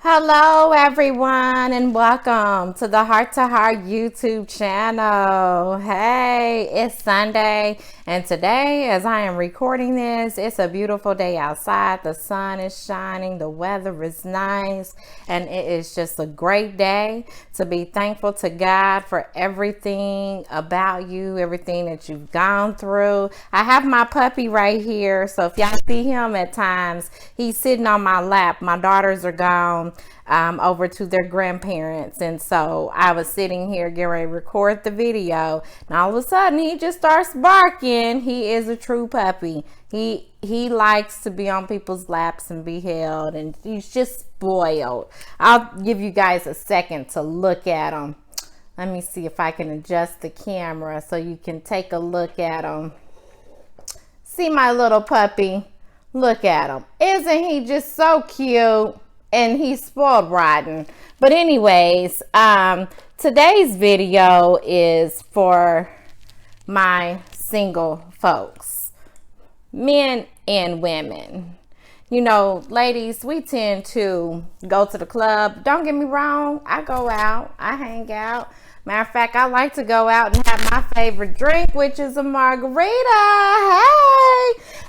Hello, everyone, and welcome to the Heart to Heart YouTube channel. Hey, it's Sunday, and today, as I am recording this, it's a beautiful day outside. The sun is shining, the weather is nice, and it is just a great day to be thankful to God for everything about you, everything that you've gone through. I have my puppy right here, so if y'all see him at times, he's sitting on my lap. My daughters are gone over to their grandparents, and so I was sitting here getting ready to record the video, and all of a sudden he just starts barking. He is a true puppy. He likes to be on people's laps and be held, and he's just spoiled. I'll give you guys a second to look at him. Let me see if I can adjust the camera so you can take a look at him. See my little puppy? Look at him. Isn't he just so cute? And he's spoiled rotten. But anyways, today's video is for my single folks, men and women. You know, ladies, we tend to go to the club. Don't get me wrong, I go out, I hang out. Matter of fact, I like to go out and have my favorite drink, which is a margarita.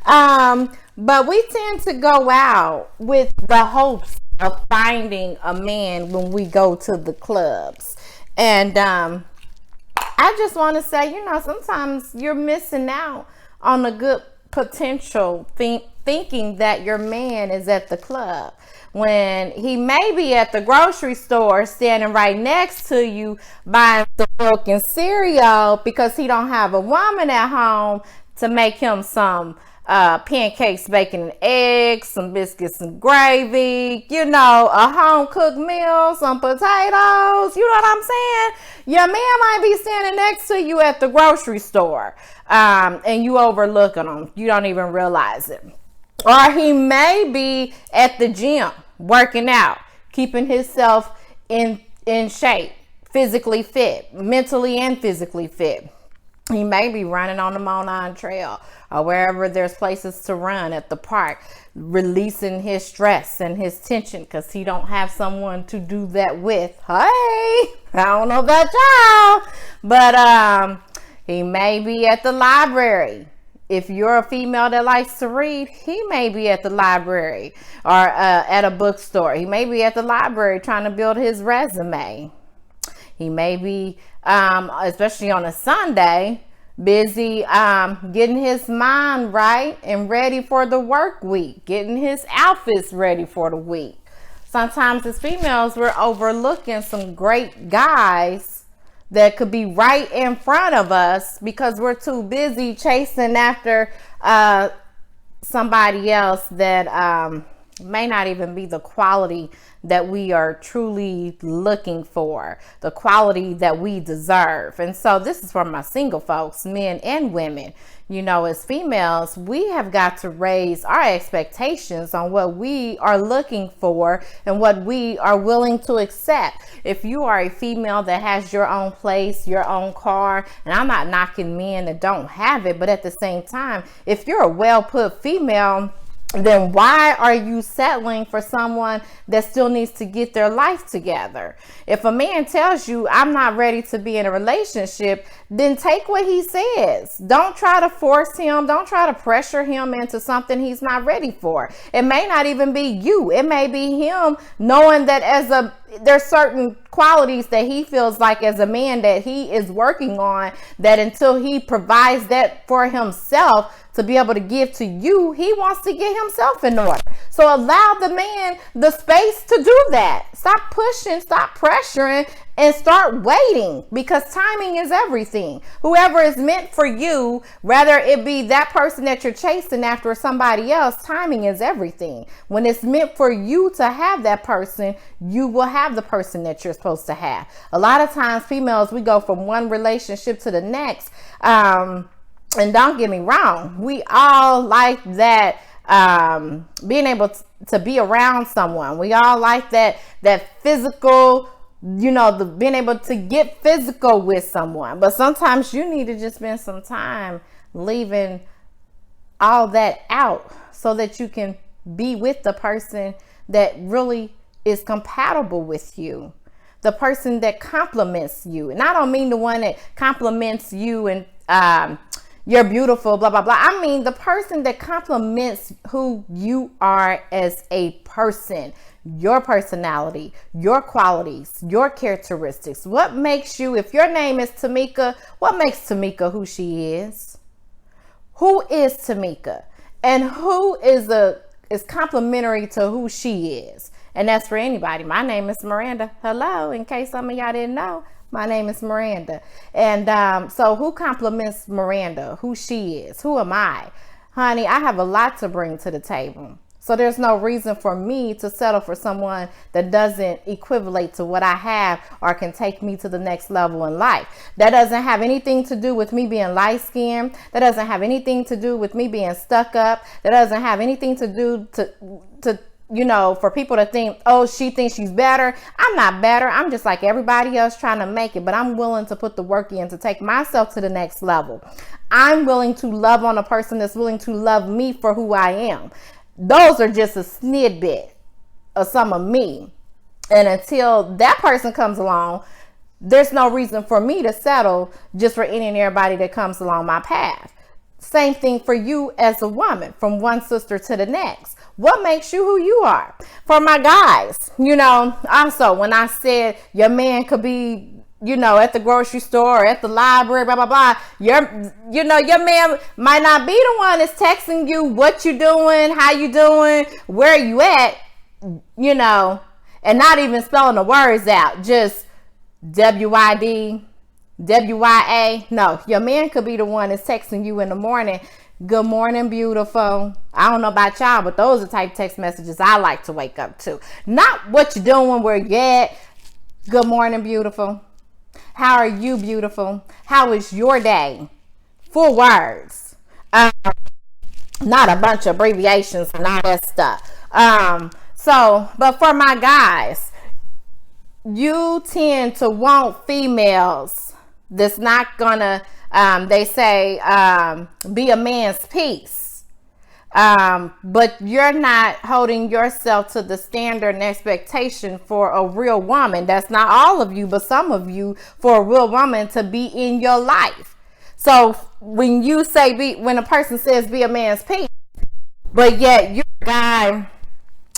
Hey! But we tend to go out with the hopes of finding a man when we go to the clubs. And I just want to say, you know, sometimes you're missing out on a good potential thinking that your man is at the club when he may be at the grocery store standing right next to you buying some milk and cereal because he don't have a woman at home to make him some pancakes, bacon and eggs, some biscuits and gravy, you know, a home cooked meal, some potatoes, you know what I'm saying? Your man might be standing next to you at the grocery store, and you overlooking him. You don't even realize it. Or he may be at the gym working out, keeping himself in shape, physically fit, mentally and physically fit. He may be running on the Monon Trail or wherever there's places to run at the park, releasing his stress and his tension because he don't have someone to do that with. Hey, I don't know about y'all, but he may be at the library. If you're a female that likes to read, he may be at the library or at a bookstore. He may be at the library trying to build his resume. He may be, especially on a Sunday, busy getting his mind right and ready for the work week, getting his outfits ready for the week. Sometimes as females, we're overlooking some great guys that could be right in front of us because we're too busy chasing after somebody else that may not even be the quality that we are truly looking for, the quality that we deserve. And so this is for my single folks, men and women. You know, as females, we have got to raise our expectations on what we are looking for and what we are willing to accept. If you are a female that has your own place, your own car, and I'm not knocking men that don't have it, but at the same time, if you're a well-put female, then why are you settling for someone that still needs to get their life together? If a man tells you, I'm not ready to be in a relationship, then take what he says. Don't try to force him. Don't try to pressure him into something he's not ready for. It may not even be you. It may be him knowing that there's certain qualities that he feels like as a man that he is working on, that until he provides that for himself to be able to give to you, he wants to get himself in order. So allow the man the space to do that. Stop pushing, stop pressuring, and start waiting, because timing is everything. Whoever is meant for you, whether it be that person that you're chasing after or somebody else, timing is everything. When it's meant for you to have that person, you will have the person that you're supposed to have. A lot of times females, we go from one relationship to the next. And don't get me wrong, we all like that, being able to be around someone. We all like that physical, you know, being able to get physical with someone. But sometimes you need to just spend some time leaving all that out so that you can be with the person that really is compatible with you, the person that compliments you. And I don't mean the one that compliments you and you're beautiful, blah, blah, blah. I mean the person that compliments who you are as a person, your personality, your qualities, your characteristics. What makes you, if your name is Tamika, what makes Tamika who she is? Who is Tamika? And who is complementary to who she is? And that's for anybody. My name is Miranda. Hello, in case some of y'all didn't know, my name is Miranda. And so who complements Miranda? Who she is? Who am I? Honey, I have a lot to bring to the table. So there's no reason for me to settle for someone that doesn't equivalent to what I have or can take me to the next level in life. That doesn't have anything to do with me being light skinned. That doesn't have anything to do with me being stuck up. That doesn't have anything to do to for people to think, oh, she thinks she's better. I'm not better. I'm just like everybody else trying to make it, but I'm willing to put the work in to take myself to the next level. I'm willing to love on a person that's willing to love me for who I am. Those are just a snidbit of some of me. And until that person comes along, there's no reason for me to settle just for any and everybody that comes along my path. Same thing for you as a woman, from one sister to the next. What makes you who you are? For my guys, also when I said your man could be, at the grocery store or at the library, blah, blah, blah. Your man might not be the one that's texting you what you doing, how you doing, where you at, and not even spelling the words out. Just WID, WYA. No, your man could be the one that's texting you in the morning. Good morning, beautiful. I don't know about y'all, but those are the type of text messages I like to wake up to. Not what you doing, where you at. Good morning, beautiful. How are you, beautiful? How is your day? Full words. Not a bunch of abbreviations and all that stuff. But for my guys, you tend to want females that's not gonna, they say, be a man's piece. But you're not holding yourself to the standard and expectation for a real woman. That's not all of you, but some of you, for a real woman to be in your life. So when you say, when a person says be a man's piece, but yet you're a guy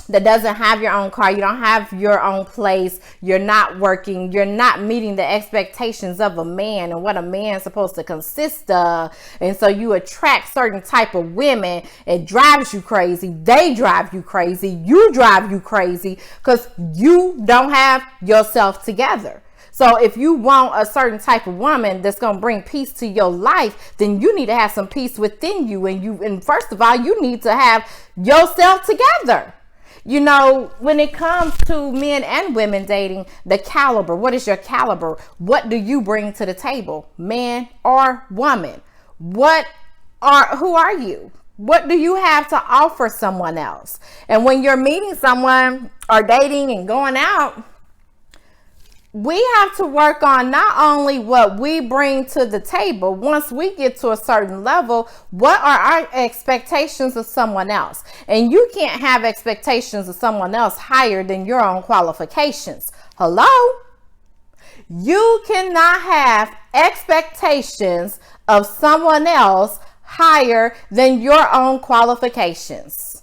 that doesn't have your own car, you don't have your own place, you're not working, you're not meeting the expectations of a man and what a man's supposed to consist of, and so you attract certain type of women. It drives you crazy, they drive you crazy, you drive you crazy, because you don't have yourself together. So if you want a certain type of woman that's going to bring peace to your life, then you need to have some peace within you, and first of all, you need to have yourself together. When it comes to men and women dating, the caliber, what is your caliber? What do you bring to the table, man or woman? Who are you? What do you have to offer someone else? And when you're meeting someone or dating and going out, we have to work on not only what we bring to the table. Once we get to a certain level, what are our expectations of someone else? And you can't have expectations of someone else higher than your own qualifications. Hello? You cannot have expectations of someone else higher than your own qualifications.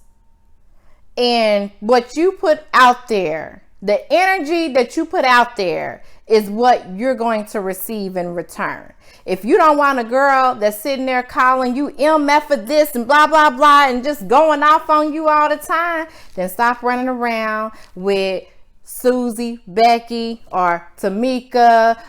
And what you put out there, the energy that you put out there, is what you're going to receive in return. If you don't want a girl that's sitting there calling you MF for this and blah, blah, blah, and just going off on you all the time, then stop running around with Susie, Becky, or Tamika,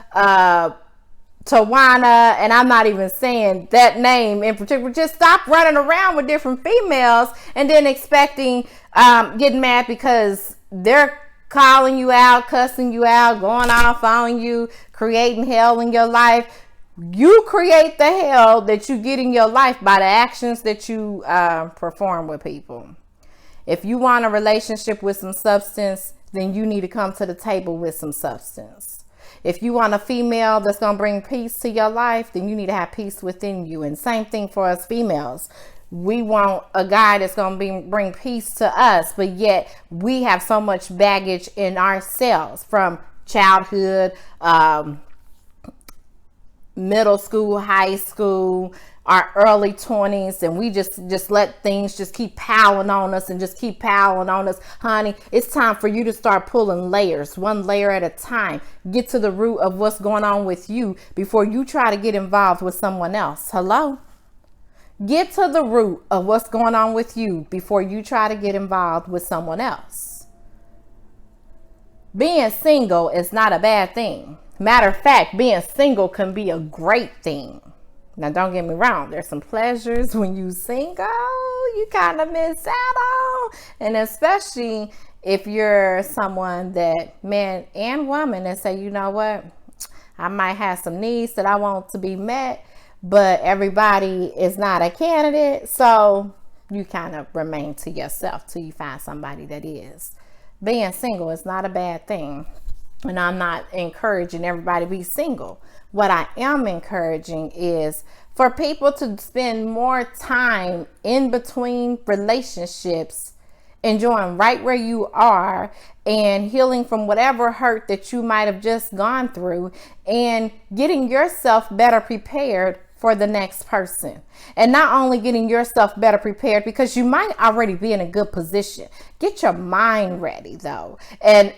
Tawana, and I'm not even saying that name in particular. Just stop running around with different females and then expecting, getting mad because they're calling you out, cussing you out, going off on you, creating hell in your life. You create the hell that you get in your life by the actions that you perform with people. If you want a relationship with some substance, then you need to come to the table with some substance. If you want a female that's going to bring peace to your life, then you need to have peace within you. And same thing for us females. We want a guy that's going to bring peace to us, but yet we have so much baggage in ourselves from childhood, middle school, high school, our early 20s, and we just let things just keep piling on us and just keep piling on us. Honey, it's time for you to start pulling layers, one layer at a time. Get to the root of what's going on with you before you try to get involved with someone else. Hello? Get to the root of what's going on with you before you try to get involved with someone else. Being single is not a bad thing. Matter of fact, being single can be a great thing. Now, don't get me wrong. There's some pleasures when you single, you kind of miss out on. And especially if you're someone that, man and woman, that say, you know what, I might have some needs that I want to be met, but everybody is not a candidate. So you kind of remain to yourself till you find somebody that is. Being single is not a bad thing. And I'm not encouraging everybody to be single. What I am encouraging is for people to spend more time in between relationships, enjoying right where you are and healing from whatever hurt that you might have just gone through and getting yourself better prepared for the next person. And not only getting yourself better prepared, because you might already be in a good position. Get your mind ready though, and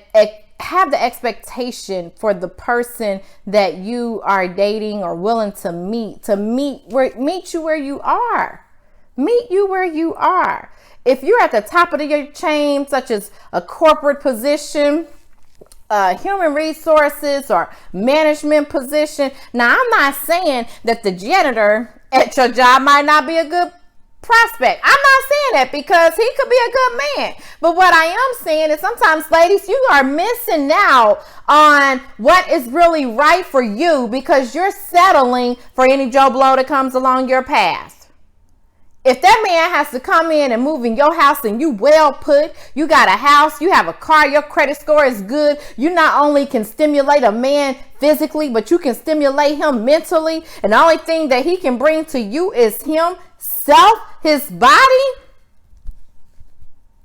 have the expectation for the person that you are dating or willing to meet you where you are. Meet you where you are. If you're at the top of your chain, such as a corporate position, human resources or management position. Now, I'm not saying that the janitor at your job might not be a good prospect. I'm not saying that, because he could be a good man. But what I am saying is sometimes, ladies, you are missing out on what is really right for you because you're settling for any Joe Blow that comes along your path. If that man has to come in and move in your house and you well put, you got a house, you have a car, your credit score is good, you not only can stimulate a man physically, but you can stimulate him mentally. And the only thing that he can bring to you is himself, his body.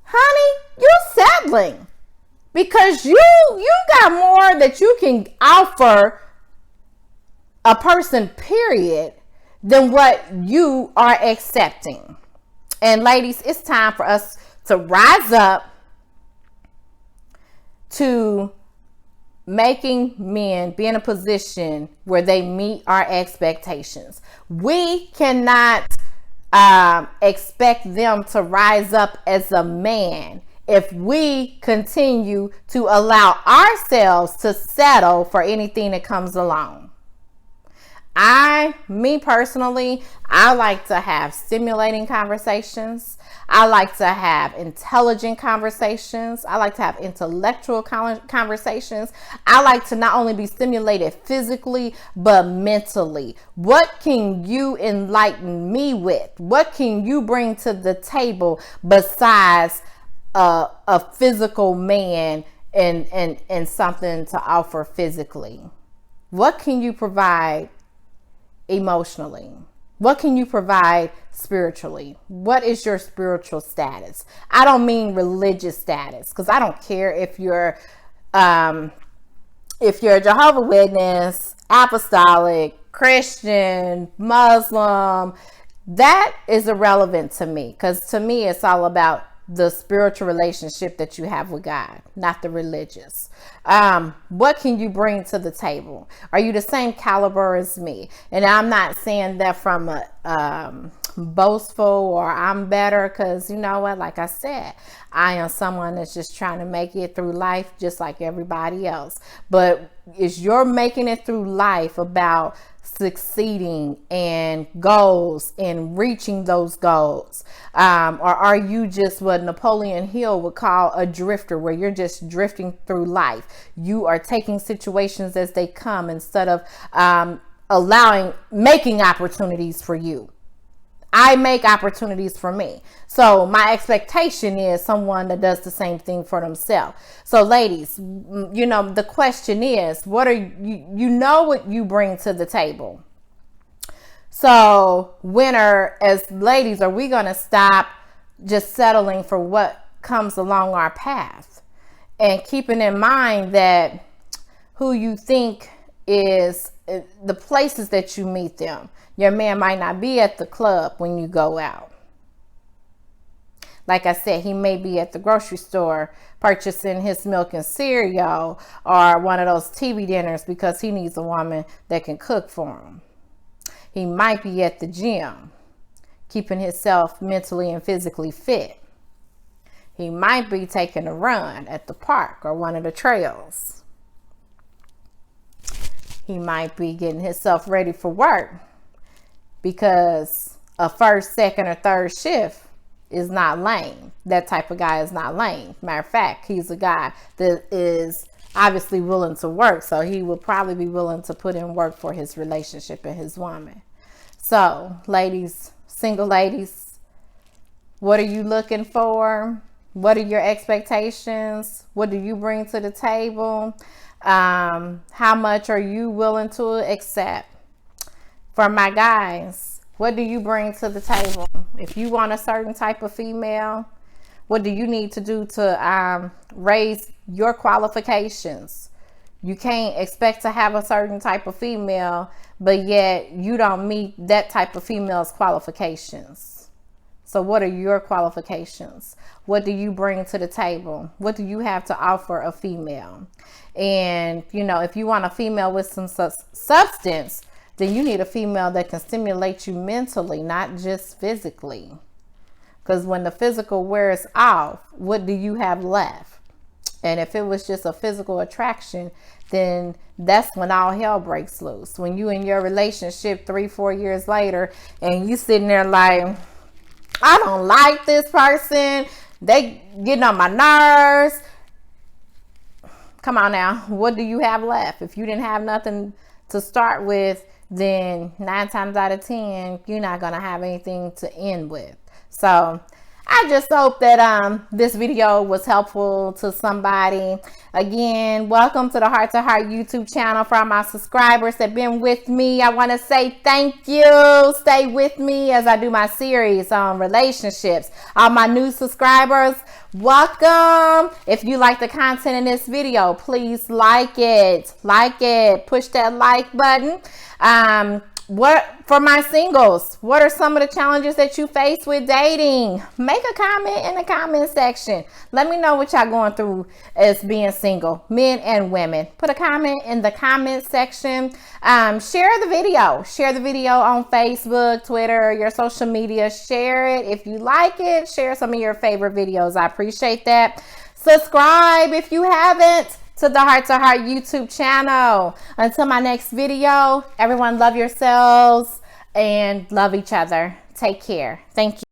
Honey, you're settling because you got more that you can offer a person, period, than what you are accepting. And ladies, it's time for us to rise up to making men be in a position where they meet our expectations. We cannot expect them to rise up as a man if we continue to allow ourselves to settle for anything that comes along. Me personally, I like to have stimulating conversations. I like to have intelligent conversations. I like to have intellectual conversations. I like to not only be stimulated physically, but mentally. What can you enlighten me with? What can you bring to the table besides a physical man and something to offer physically? What can you provide emotionally? What can you provide spiritually? What is your spiritual status? I don't mean religious status, because I don't care if you're a Jehovah's Witness, apostolic, Christian, Muslim. That is irrelevant to me, because to me it's all about the spiritual relationship that you have with God, not the religious. What can you bring to the table? Are you the same caliber as me? And I'm not saying that from a boastful or I'm better, because you know what, like I said, I am someone that's just trying to make it through life just like everybody else. But is your making it through life about succeeding and goals and reaching those goals? Or are you just what Napoleon Hill would call a drifter, where you're just drifting through life? You are taking situations as they come instead of making opportunities for you. I make opportunities for me. So my expectation is someone that does the same thing for themselves. So ladies, you know, the question is, what are you know what you bring to the table. So as ladies, are we going to stop just settling for what comes along our path, and keeping in mind that who you think is the places that you meet them? Your man might not be at the club when you go out. Like I said, he may be at the grocery store purchasing his milk and cereal, or one of those TV dinners, because he needs a woman that can cook for him. He might be at the gym, keeping himself mentally and physically fit. He might be taking a run at the park or one of the trails. He might be getting himself ready for work, because a first, second, or third shift is not lame. That type of guy is not lame. Matter of fact, he's a guy that is obviously willing to work. So he will probably be willing to put in work for his relationship and his woman. So ladies, single ladies, what are you looking for? What are your expectations? What do you bring to the table? How much are you willing to accept? For my guys, what do you bring to the table? If you want a certain type of female, what do you need to do to raise your qualifications? You can't expect to have a certain type of female, but yet you don't meet that type of female's qualifications. So what are your qualifications? What do you bring to the table? What do you have to offer a female? And, if you want a female with some substance, then you need a female that can stimulate you mentally, not just physically. Because when the physical wears off, what do you have left? And if it was just a physical attraction, then that's when all hell breaks loose. When you in your relationship 3-4 years later, and you sitting there like, I don't like this person, they getting on my nerves. Come on now, what do you have left? If you didn't have nothing to start with, then 9 times out of 10, you're not going to have anything to end with. So I just hope that this video was helpful to somebody. Again, welcome to the Heart to Heart YouTube channel. For all my subscribers that have been with me, I want to say thank you. Stay with me as I do my series on relationships. All my new subscribers, welcome. If you like the content in this video, please like it. Push that like button. For my singles, what are some of the challenges that you face with dating? Make a comment in the comment section. Let me know what y'all going through as being single, men and women. Put a comment in the comment section. Share the video. Share the video on Facebook, Twitter, your social media. Share it. If you like it, share some of your favorite videos. I appreciate that. Subscribe if you haven't to the Heart to Heart YouTube channel. Until my next video, everyone love yourselves and love each other. Take care. Thank you.